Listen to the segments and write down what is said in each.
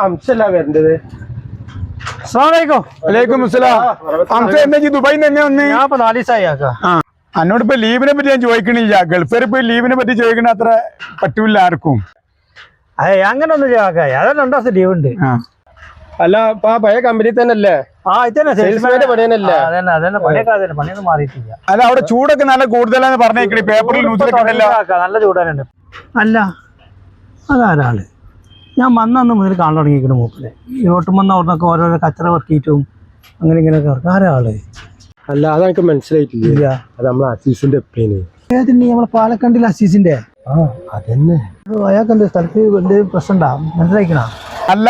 അംശല്ല വരേണ്ടത്. ദുബായി തന്നെ വന്ന് എന്നോട് ഇപ്പൊ ലീവിനെ പറ്റി ഞാൻ ചോദിക്കണില്ല. ഗൾഫിൽ ഇപ്പൊ ലീവിനെ പറ്റി ചോദിക്കണ അത്ര പറ്റൂല ആർക്കും. അങ്ങനെ ഒന്നും അതെല്ലാം 2 ദിവസം ലീവ് ഉണ്ട്. അല്ല ഇപ്പൊ ആ പഴയ കമ്പനി തന്നെ അല്ലേ? പണിയൊന്നും മാറിയിട്ടില്ല. അല്ല അവിടെ ചൂടൊക്കെ നല്ല കൂടുതലാന്ന് പറഞ്ഞേക്കണേ പേപ്പറിൽ നല്ല ചൂടാനുണ്ട്. അല്ല അതാരാള് ഞാൻ വന്നു മുതൽ കാണാൻ തുടങ്ങിയിരിക്കണം മൂപ്പിലെ ഈ ഓട്ടുമെന്ന് അവിടുന്നൊക്കെ ഓരോരോ കച്ചറ വർക്കിയിട്ടും അങ്ങനെ ഇങ്ങനെയൊക്കെ ആരാള്? അല്ല അതെനിക്ക് മനസ്സിലായിട്ടില്ല. അത് നമ്മളെ അസീസിന്റെ ഒപ്പീനിയൻ. ഏതിന്റെ നമ്മളെ പാലക്കാണ്ടിലെ അസീസിന്റെ? അതന്നെ. അയാൾക്ക് എന്ത് സ്ഥലത്ത് വലിയ പ്രശ്നം ഉണ്ടാവും മനസ്സിലാക്കണ? അല്ല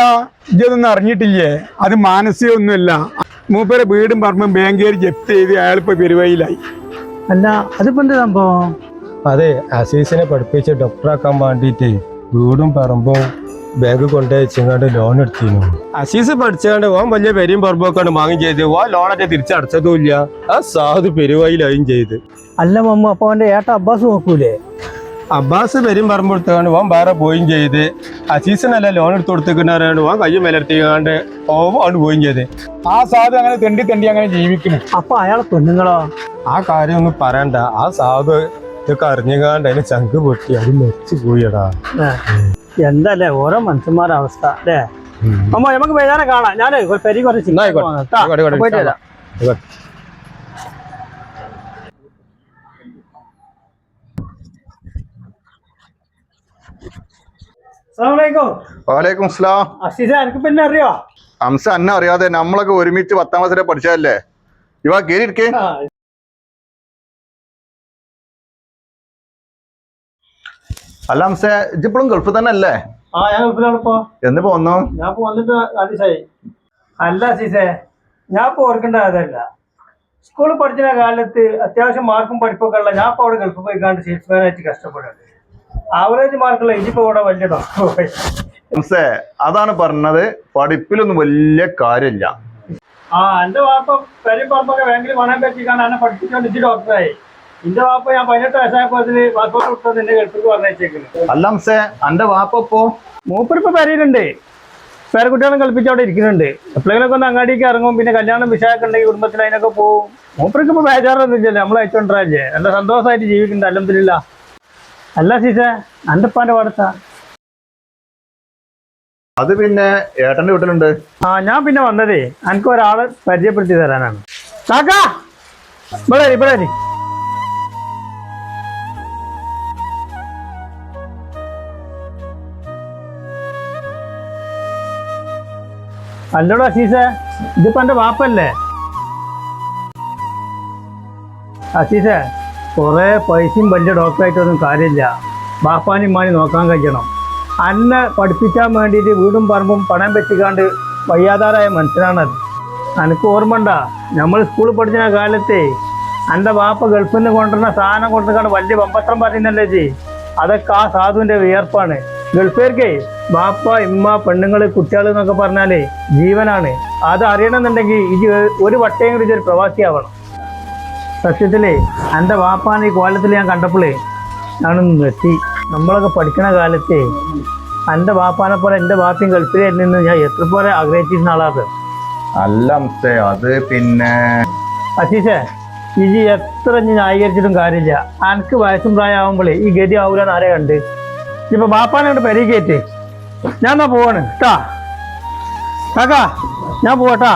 ഇതൊന്നും അറിഞ്ഞിട്ടില്ലേ? അത് മാനസികമൊന്നുമല്ല. മൂപ്പരെ വീടും പറമ്പും ബാങ്കുകാർ ജപ്തി ചെയ്ത് അയാളിപ്പോ പെരുവയിലായി. അല്ല അതിപ്പോ എന്ത് സംഭവം? അതെ, അസീസിനെ പഠിപ്പിച്ച് ഡോക്ടറാക്കാൻ വേണ്ടിട്ട് വീടും പറമ്പും ബാങ്ക് കൊണ്ടുവച്ചാണ്ട് ലോൺ എടുത്തിരുന്നു. അസീസ് പഠിച്ചാണ്ട് ഓൻ വലിയ പെരിയും പറമ്പൊക്കെ വാങ്ങി ചെയ്ത് ഓ ലോണൊക്കെ തിരിച്ചടച്ചതുമില്ല. ആ സാധു പെരുവയിലായും ചെയ്ത്. അല്ല മമ്മ അപ്പൊ അവന്റെ ഏട്ട അബ്ബാസ് നോക്കൂലേ? അബ്ബാസ് പെരും പറമ്പ് എടുത്തുകൊണ്ട് ഓൻ വേറെ പോയും ചെയ്ത്. അസീസിനല്ല ലോൺ എടുത്ത് കൊടുത്തിരിക്കുന്നവരാണ് ഓൻ കയ്യും വിലർത്തിക്കാണ്ട് ഓൻ പോയും ചെയ്ത്. ആ സാധു അങ്ങനെ തെണ്ടി അങ്ങനെ ജീവിക്കുന്നു. അപ്പൊ അയാളെ പെണ്ണുങ്ങളോ? ആ കാര്യം ഒന്നും പറയണ്ട. ആ സാധു ഇതൊക്കെ അറിഞ്ഞുകാണ്ട് അതിന് ചങ്ക് പൊട്ടി അത് മരിച്ചു പോയടാ. എന്തല്ലേ ഓരോ മനുഷ്യന്മാരുടെ അവസ്ഥ അല്ലേ? അമ്മ നമുക്ക് വൈകുന്നേരം കാണാം. ഞാൻ പെരി കുറച്ച് പോയിട്ട് വരാം. വാലേക്കും സ്ലാം. എനിക്ക് പിന്നെ അറിയോ ഹംസ അന്നെ അറിയാതെ നമ്മളൊക്കെ ഒരുമിച്ച് 10ാം ക്ലാസ് വരെ പഠിച്ചതല്ലേ? ഇവ കേറിയിരിക്കേ. അല്ല ഹംസ ഇജിപ്പോഴും ഗൾഫ് തന്നെ അല്ലേ? ഞാൻ ഗൾഫിലാണിപ്പോ. എന്നിപ്പോ വന്നോ? ഞാൻ വന്നിട്ട് അതിശായി. അല്ല സീസേ, ഞാൻ ഇപ്പൊ ഓർക്കേണ്ടതല്ല. സ്കൂളിൽ പഠിച്ച കാലത്ത് അത്യാവശ്യം മാർക്കും പഠിപ്പൊക്കെ ഉള്ള ഞാൻ ഇപ്പൊ അവിടെ ഗൾഫ് പോയിക്കാണ്ട് സെയിൽസ്മാനായിട്ട് കഷ്ടപ്പെടുന്നത്. ആവറേജ് മാർക്കുള്ള ഇതിപ്പോ ഇവിടെ വലിയ ഡോക്ടർ. അതാണ് പറഞ്ഞത്, പഠിപ്പിലൊന്നും വലിയ കാര്യമില്ല. എന്റെ വാപ്പ പെരും പറമ്പൊക്കെ ബാങ്കിൽ പണം പറ്റിക്കാണ്ട് എന്നെ പഠിപ്പിച്ചോണ്ട് ഇഞ്ചി ഡോക്ടറായി. എന്റെ വാപ്പ ഞാൻ 18 വയസ്സായപ്പോ വാക്കോട്ട് വിട്ടത് എന്റെ ഗൾഫിൽ പറഞ്ഞേച്ചേക്കുന്നത്. അല്ല എന്റെ വാപ്പോ മൂപ്പരിപ്പോ പെരയിലുണ്ട്. പേരക്കുട്ടികളും കളിപ്പിച്ച് അവിടെ ഇരിക്കുന്നുണ്ട്. എപ്പോഴെങ്കിലൊക്കെ ഒന്ന് അങ്ങാടിക്ക് ഇറങ്ങും. പിന്നെ കല്യാണം വിഷയമൊക്കെ ഉണ്ടെങ്കിൽ കുടുംബത്തിൽ അതിനൊക്കെ പോകും. മൂപ്പർക്ക് ഇപ്പൊ ബേജാറൊന്നും ഇല്ലല്ലേ, നമ്മളെ അയച്ചോണ്ടേ നല്ല സന്തോഷമായിട്ട് ജീവിക്കുന്നുണ്ട്. അൽഹംദുലില്ലാ. അല്ല സീസേ, എന്റെ ഉപ്പാന്റെ പാടത്താ? അത് പിന്നെ ഏട്ടന്റെ വീട്ടിലുണ്ട്. ഞാൻ പിന്നെ വന്നതേ എനിക്ക് ഒരാളെ പരിചയപ്പെടുത്തി തരാനാണ്. കാക്കാ ഇവിടെ അല്ലോടോ അസീസേ, ഇതിപ്പോ എന്റെ വാപ്പല്ലേ? അസീസേ, കുറെ പൈസയും വലിയ ഡോക്ടറായിട്ടൊന്നും കാര്യമില്ല. ബാപ്പാനും ഉമ്മാനും നോക്കാൻ കഴിയണം. അന്നെ പഠിപ്പിക്കാൻ വേണ്ടിയിട്ട് വീടും പറമ്പും പണം വെച്ചിക്കാണ്ട് വയ്യാതാരായ മനുഷ്യനാണത്. എനിക്ക് ഓർമ്മണ്ട, നമ്മൾ സ്കൂളിൽ പഠിച്ച കാലത്തെ എൻ്റെ ബാപ്പ ഗൾഫിൽ നിന്ന് കൊണ്ടുവരുന്ന സാധനം കൊണ്ടുവന്നിക്കാണ്ട് വലിയ വമ്പത്രം പറയുന്നല്ലേ ജി. അതൊക്കെ ആ സാധുവിൻ്റെ വിയർപ്പാണ്. ഗൾഫേർക്കേ ബാപ്പ ഇമ്മ പെണ്ണുങ്ങൾ കുട്ടികൾ എന്നൊക്കെ പറഞ്ഞാലേ ജീവനാണ്. അത് അറിയണമെന്നുണ്ടെങ്കിൽ ഇത് ഒരു വട്ടയും കൂടി ഒരു പ്രവാസിയാവണം. സത്യത്തിലേ എൻ്റെ വാപ്പാനെ ഈ കോലത്തിൽ ഞാൻ കണ്ടപ്പോഴേ ഞാനൊന്ന് നിർത്തി. നമ്മളൊക്കെ പഠിക്കുന്ന കാലത്തെ എൻ്റെ വാപ്പാനെ പോലെ എൻ്റെ വാപ്പയും ഗൾഫിലായിരുന്നു ഞാൻ എത്ര പോലെ ആഗ്രഹിച്ചിരുന്ന ആളാത്. അല്ല അത് പിന്നെ അസീസേ, ഇജി എത്ര ന്യായീകരിച്ചിട്ടും കാര്യമില്ല. എനിക്ക് വയസ്സും പ്രായമാകുമ്പോഴേ ഈ ഗതി ആവൂലെന്ന് ആരെ കണ്ട്. ഇപ്പൊ ബാപ്പാനെ കൊണ്ട് പെരേക്കേറ്റ് ഞാൻ എന്നാ പോവാണ് കേട്ടാ. കാക്കാ ഞാൻ പോവാട്ടാ.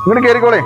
ഇങ്ങനെ കേറിക്കോളേ.